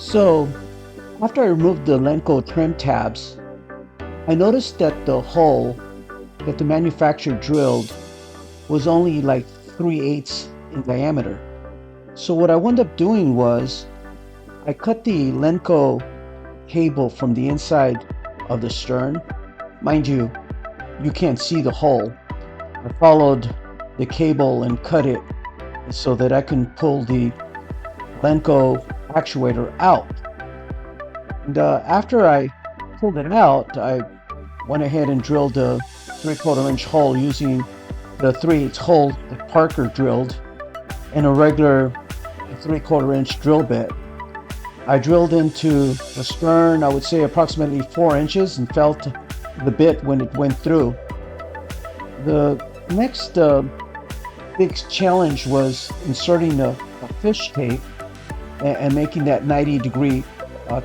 So after I removed the Lenco trim tabs, I noticed that the hole that the manufacturer drilled was only like 3/8 in diameter. So what I wound up doing was I cut the Lenco cable from the inside of the stern. Mind you, you can't see the hole. I followed the cable and cut it so that I can pull the Lenco actuator out. And after I pulled it out, I went ahead and drilled a 3/4 inch hole using the 3/8 hole that Parker drilled and a regular 3/4 inch drill bit. I drilled into the stern, I would say approximately 4 inches, and felt the bit when it went through. The next big challenge was inserting a fish tape and making that 90-degree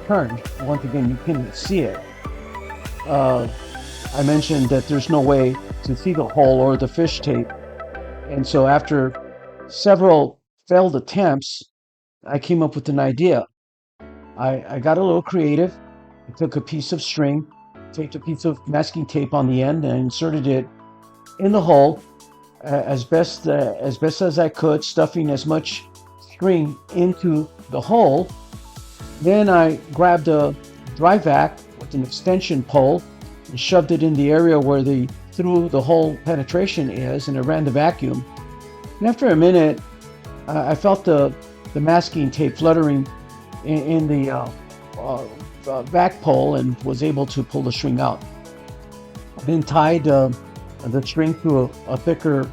turn. Once again, you couldn't see it. I mentioned that there's no way to see the hole or the fish tape. And so after several failed attempts, I came up with an idea. I got a little creative. I took a piece of string, taped a piece of masking tape on the end, and inserted it in the hole as best as I could, stuffing as much string into the hole. Then I grabbed a dry vac with an extension pole and shoved it in the area where the through the hole penetration is, and I ran the vacuum. And after a minute, I felt the masking tape fluttering in the vac pole and was able to pull the string out. I then tied the string to a thicker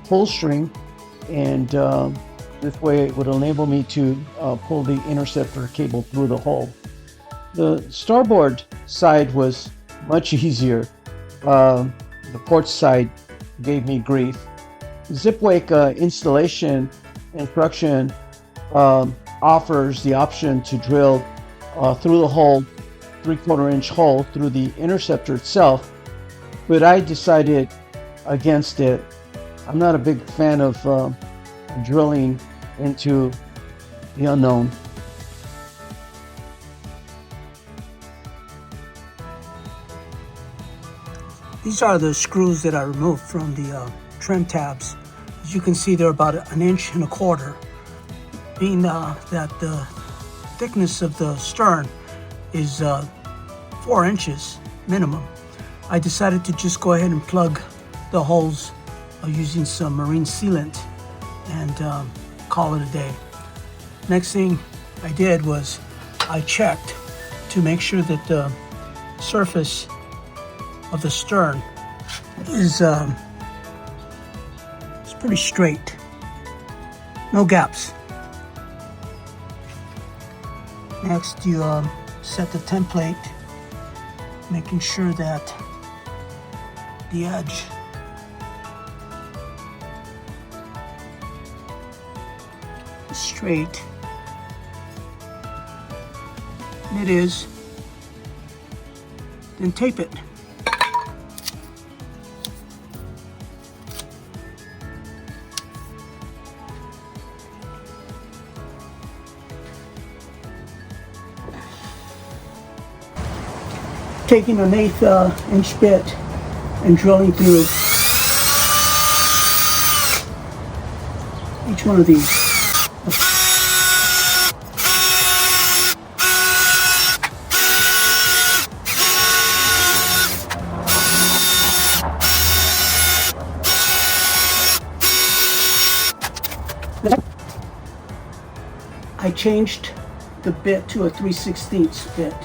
pull string, and this way it would enable me to pull the interceptor cable through the hole. The starboard side was much easier. The port side gave me grief. ZipWake installation instruction offers the option to drill through the hole, 3/4 inch hole through the interceptor itself, but I decided against it. I'm not a big fan of drilling into the unknown. These are the screws that I removed from the trim tabs. As you can see, they're about 1.25 inches. Being that the thickness of the stern is 4 inches minimum, I decided to just go ahead and plug the holes using some marine sealant and call it a day. Next thing I did was I checked to make sure that the surface of the stern is it's pretty straight, no gaps. Next, you set the template, making sure that the edge is straight, and it is. Then tape it. Taking an 1/8 inch bit and drilling through each one of these. I changed the bit to a 3/16 bit.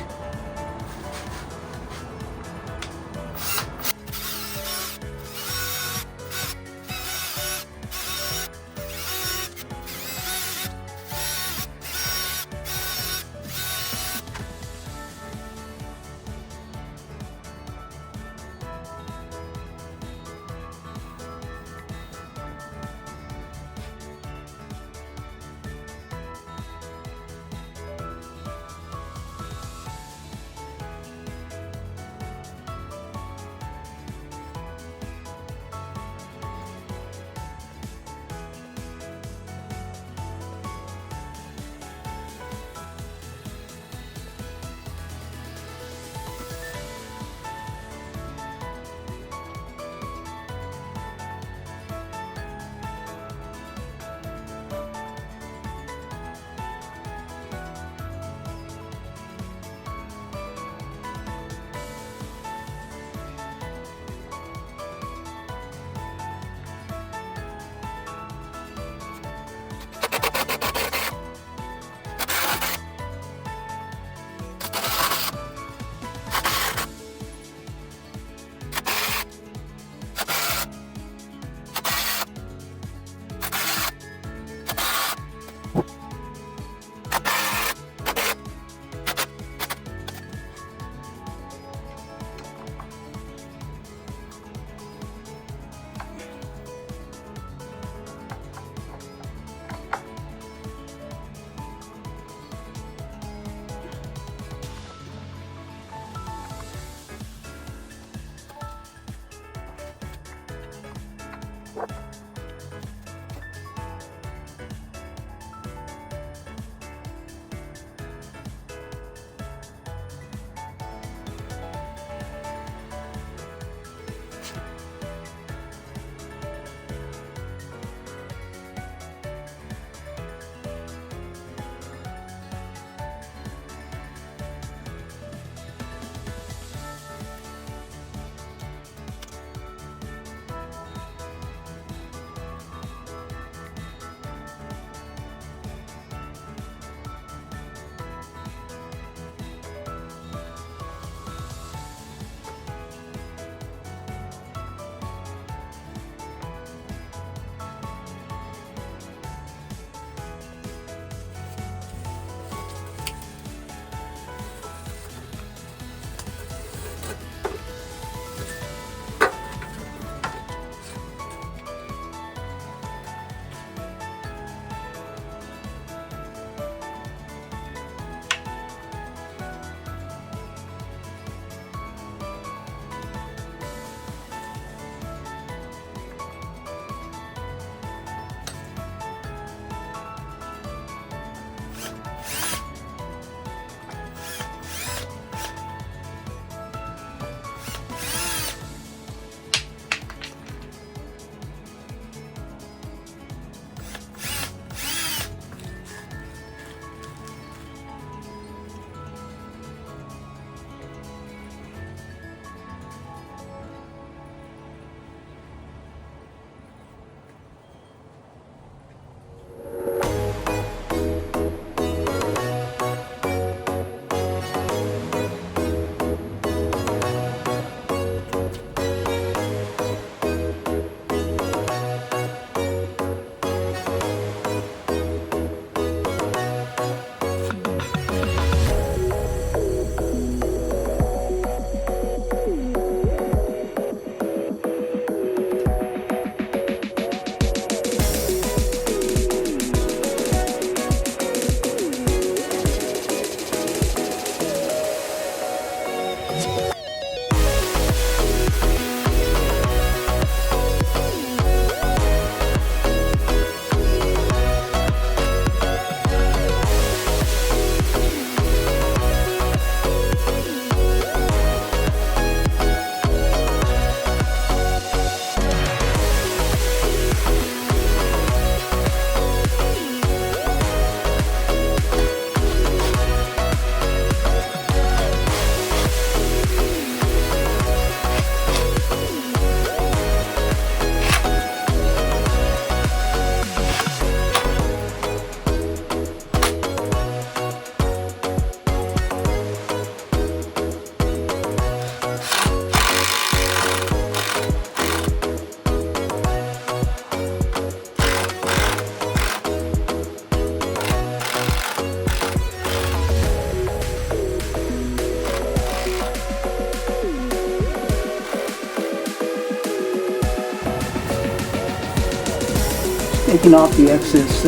taking off the excess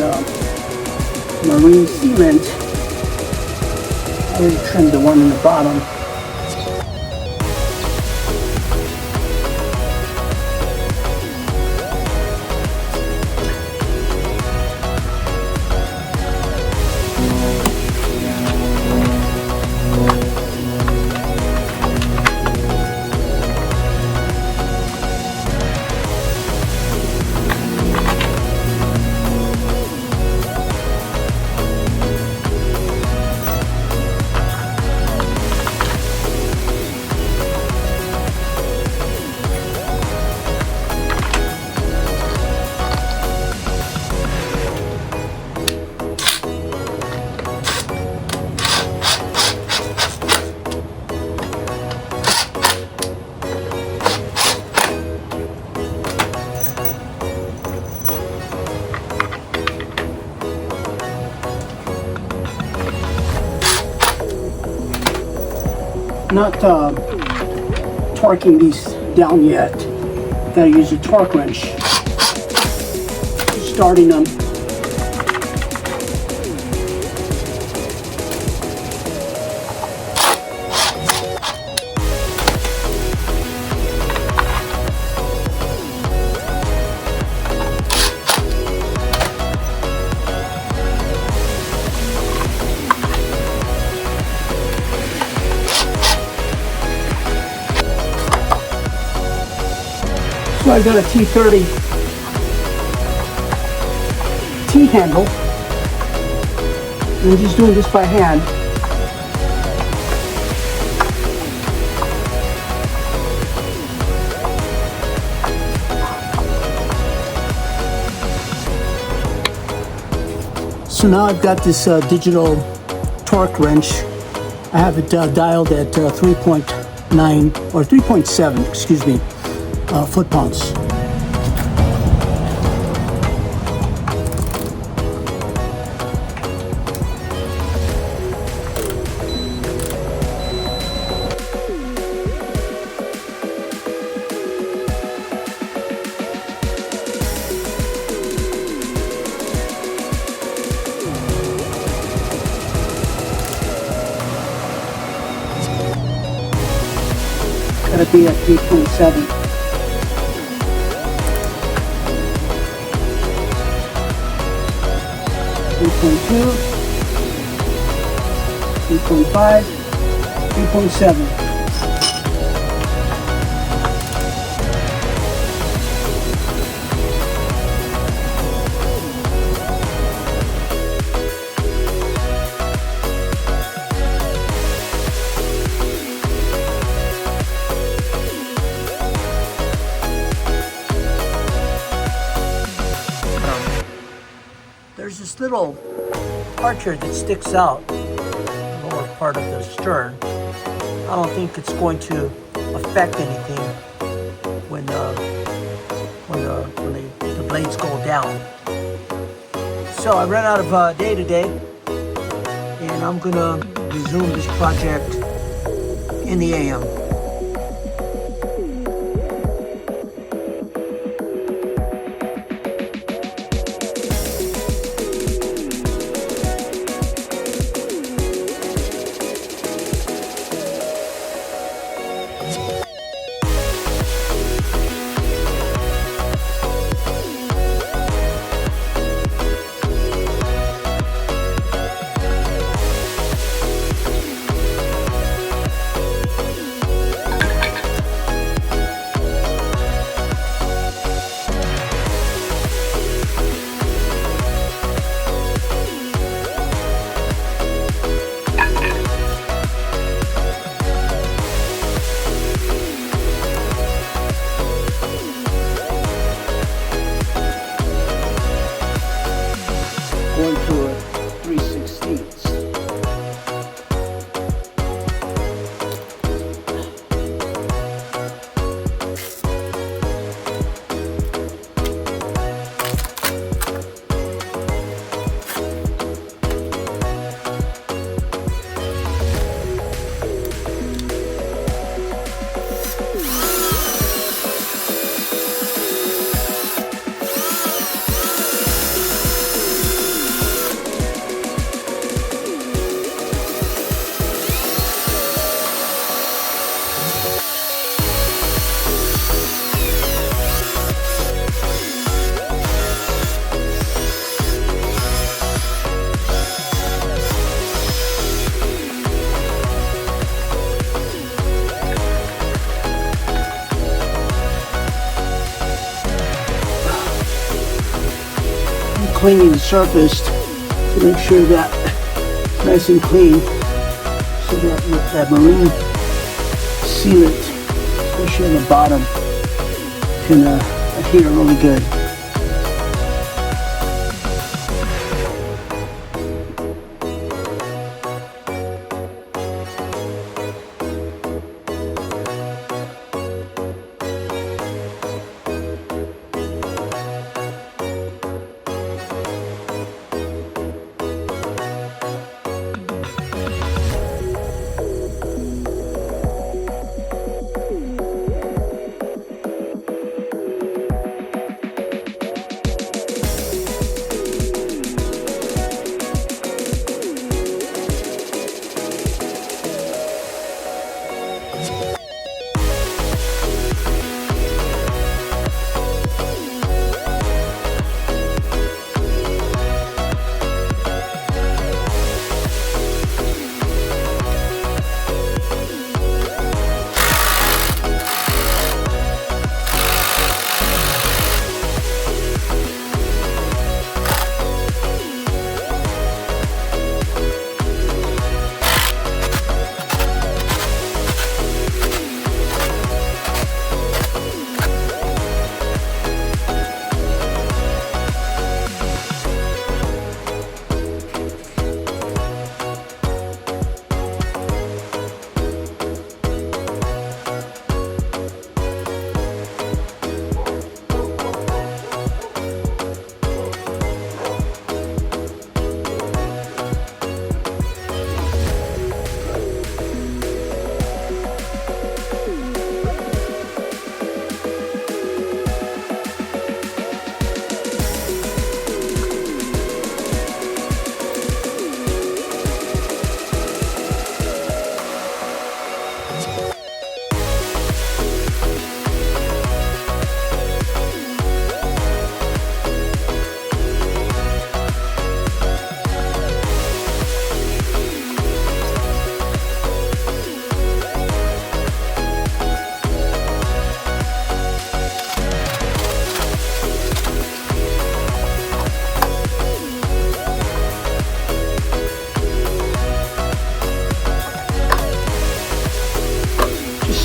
marine sealant. I already trimmed the one in the bottom. Not torquing these down yet. Gotta use a torque wrench. Starting them. So I've got a T30 T-handle. I'm just doing this by hand. So now I've got this digital torque wrench. I have it dialed at 3.9 or 3.7, excuse me, foot-pounds. Gotta be at 3.7. 3.2, 3.5, 3.7. There's this little part here that sticks out, the lower part of the stern. I don't think it's going to affect anything when the blades go down. So I ran out of day today, and I'm gonna resume this project in the AM. cleaning the surface to make sure that it's nice and clean, so that marine sealant, especially on the bottom, can adhere really good.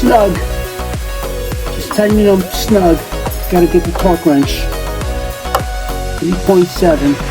Snug. Just tightening them snug. Gotta get the torque wrench. 3.7.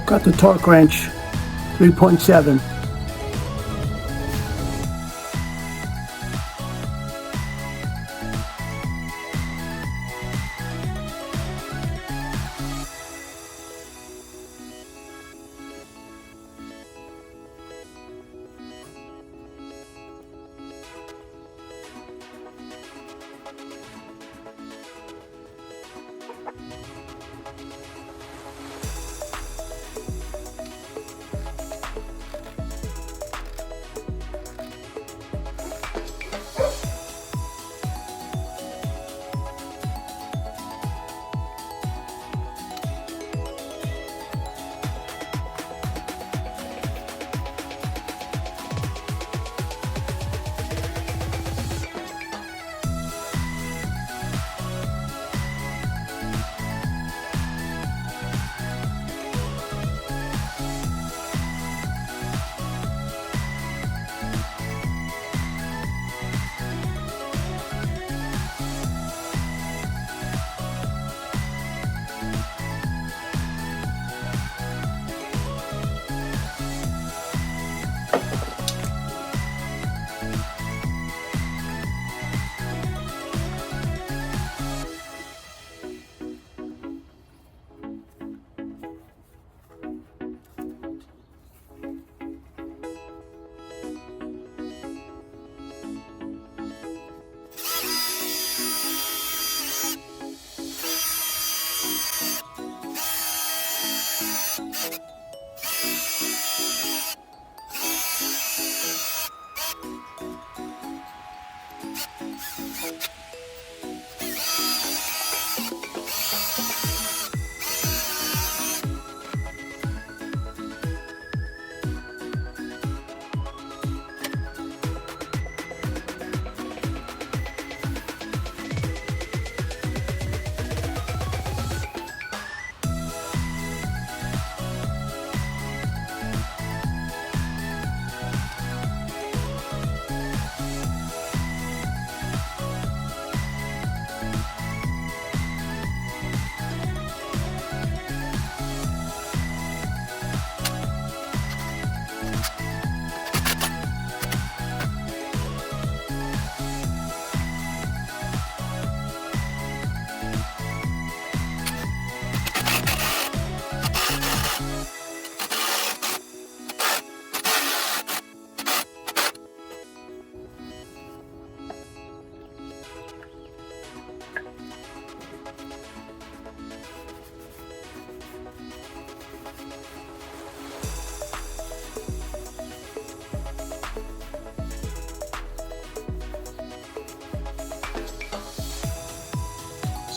Got the torque wrench, 3.7.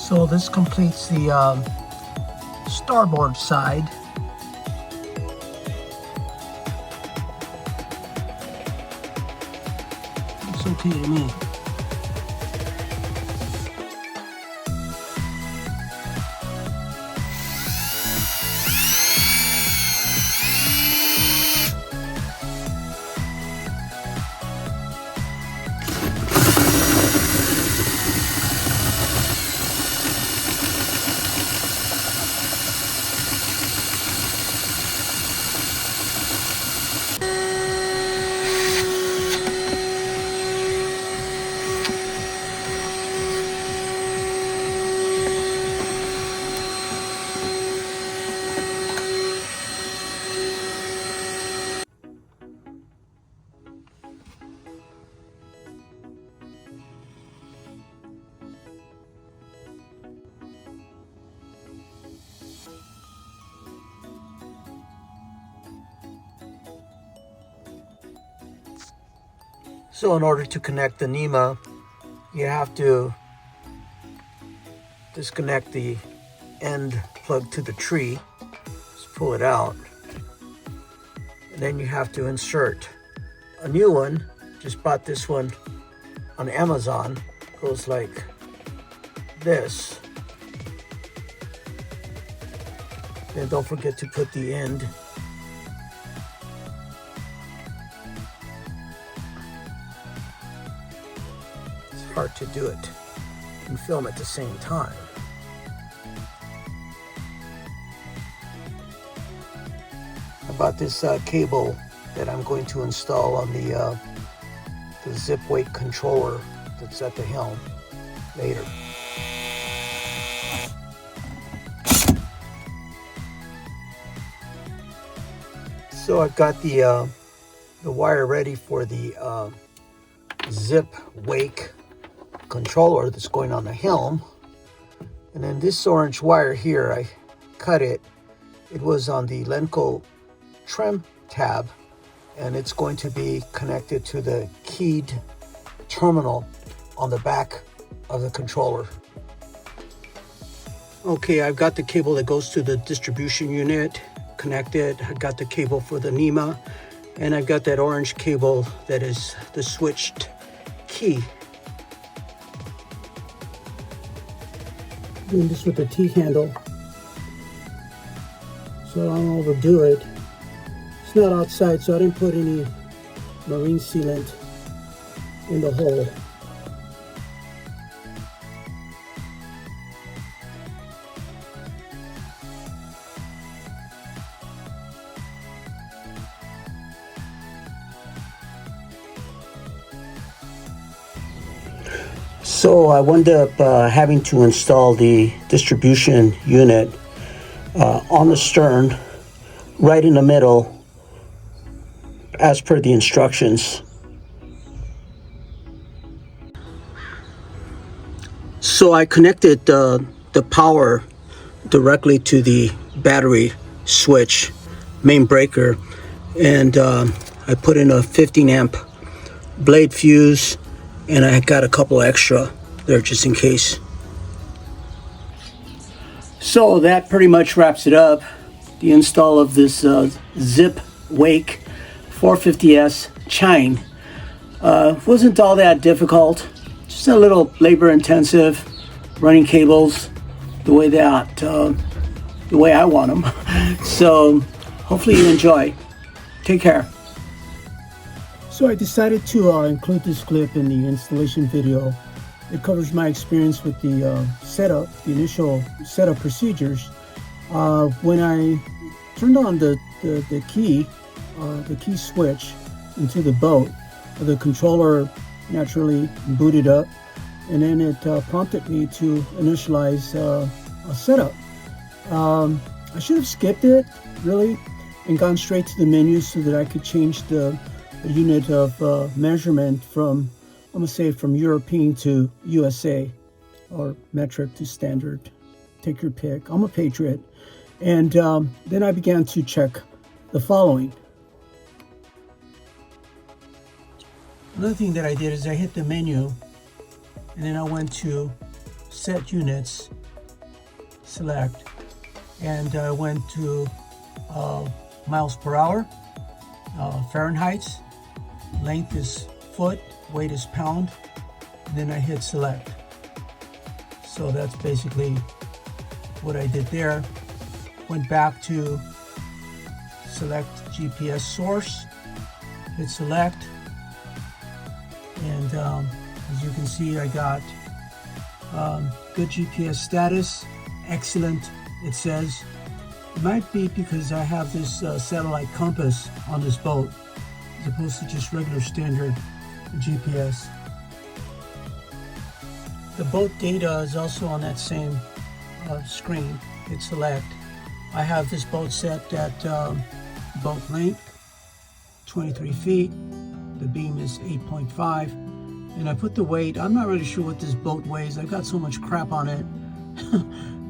So this completes the starboard side. It's okay to me. So in order to connect the NEMA, you have to disconnect the end plug to the tree. Just pull it out. And then you have to insert a new one. Just bought this one on Amazon. Goes like this. Then don't forget to put the end. It's hard to do it and film at the same time. I bought this cable that I'm going to install on the ZipWake controller that's at the helm later. So I've got the wire ready for the ZipWake controller that's going on the helm. And then this orange wire here, I cut it. It was on the Lenco trim tab, and it's going to be connected to the keyed terminal on the back of the controller. Okay, I've got the cable that goes to the distribution unit connected. I've got the cable for the NEMA, and I've got that orange cable that is the switched key. Doing this with the T-handle so I don't overdo it. It's not outside, so I didn't put any marine sealant in the hole. So I wound up having to install the distribution unit on the stern, right in the middle, as per the instructions. So I connected the power directly to the battery switch, main breaker, and I put in a 15 amp blade fuse, and I got a couple extra there just in case. So that pretty much wraps it up. The install of this ZipWake 450S Chine wasn't all that difficult. Just a little labor intensive, running cables the way I want them. So hopefully you enjoy. Take care. So I decided to include this clip in the installation video. It covers my experience with the setup, the initial setup procedures. When I turned on the key switch into the boat, the controller naturally booted up, and then it prompted me to initialize a setup. I should have skipped it, really, and gone straight to the menu so that I could change the unit of measurement from, I'm gonna say, from European to USA, or metric to standard. Take your pick. I'm a patriot. And then I began to check the following. Another thing that I did is I hit the menu, and then I went to set units, select, and I went to miles per hour, Fahrenheit, length is foot, weight is pound, and then I hit select. So that's basically what I did there. Went back to select GPS source, hit select, and as you can see, I got good GPS status, excellent, it says. It might be because I have this satellite compass on this boat as opposed to just regular standard GPS. The boat data is also on that same screen. Hit select. I have this boat set at boat length 23 feet. The beam is 8.5, and I put the weight. I'm not really sure what this boat weighs. I've got so much crap on it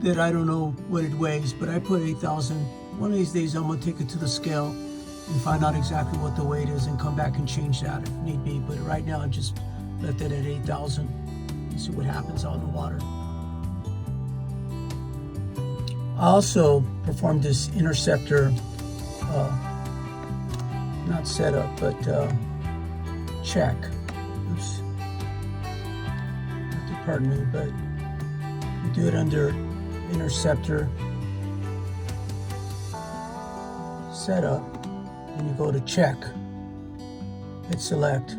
that I don't know what it weighs, but I put 8,000. One of these days I'm gonna take it to the scale and find out exactly what the weight is and come back and change that if need be. But right now I just left it at 8,000 and see what happens out in the water. I also performed this interceptor, not setup, but check. Oops. Have to pardon me, but you do it under interceptor setup, then you go to check, hit select,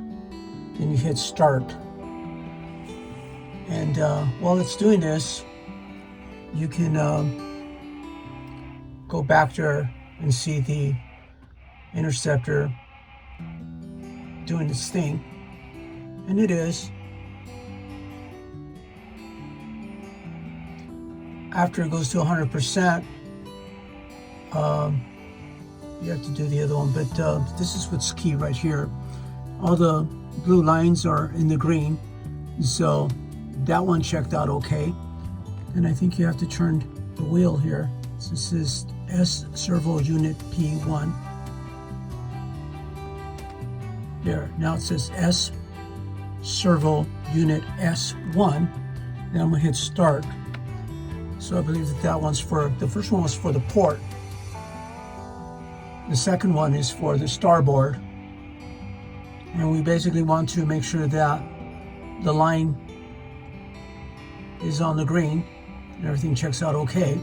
then you hit start. And while it's doing this, you can go back there and see the interceptor doing its thing, and it is. After it goes to 100%, you have to do the other one, but this is what's key right here. All the blue lines are in the green, so that one checked out okay. And I think you have to turn the wheel here. So this is S servo unit P1. There, now it says S servo unit S1. Then I'm gonna hit start. So I believe that one's for, the first one was for the port. The second one is for the starboard. And we basically want to make sure that the line is on the green and everything checks out okay.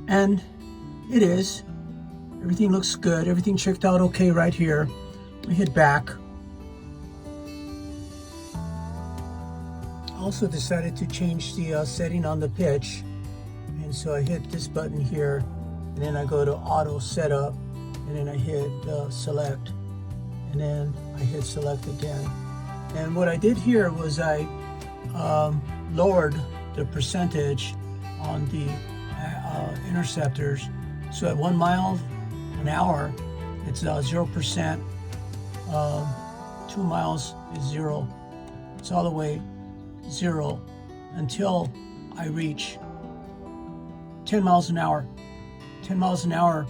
And it is. Everything looks good. Everything checked out okay right here. I hit back. Also decided to change the setting on the pitch. And so I hit this button here, and then I go to auto setup, and then I hit select, and then I hit select again. And what I did here was I lowered the percentage on the interceptors. So at 1 mile an hour, it's 0%. 2 miles is 0. It's all the way 0 until I reach 10 miles an hour. 10 miles an hour,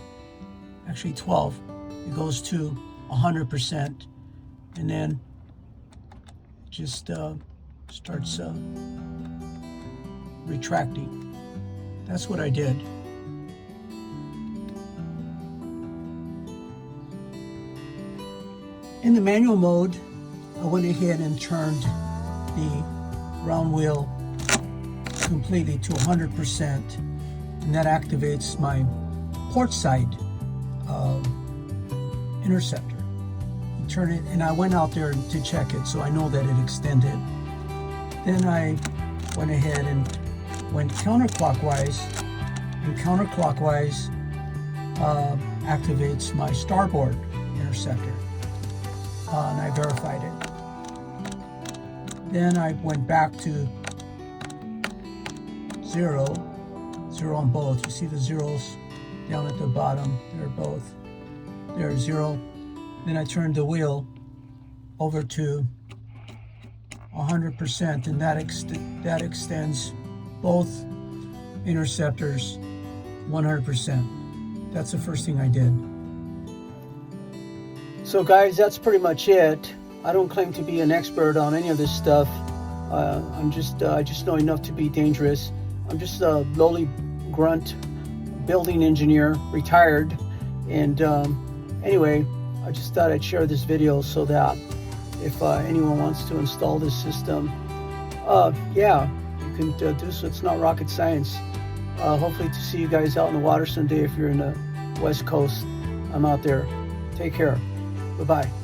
actually 12. It goes to 100%, and then it just starts retracting. That's what I did. In the manual mode, I went ahead and turned the round wheel completely to 100%, and that activates my port side interceptor. You turn it, and I went out there to check it, so I know that it extended. Then I went ahead and went counterclockwise, and counterclockwise activates my starboard interceptor. And I verified it. Then I went back to 0 on both. You see the zeros down at the bottom. They're both. They're 0. Then I turned the wheel over to 100%, and that extends both interceptors 100%. That's the first thing I did. So guys, that's pretty much it. I don't claim to be an expert on any of this stuff. I just know enough to be dangerous. I'm just a lowly grunt building engineer, retired. And anyway, I just thought I'd share this video so that if anyone wants to install this system, yeah, you can do so. It's not rocket science. Hopefully to see you guys out in the water someday if you're in the West Coast. I'm out there. Take care. Bye-bye.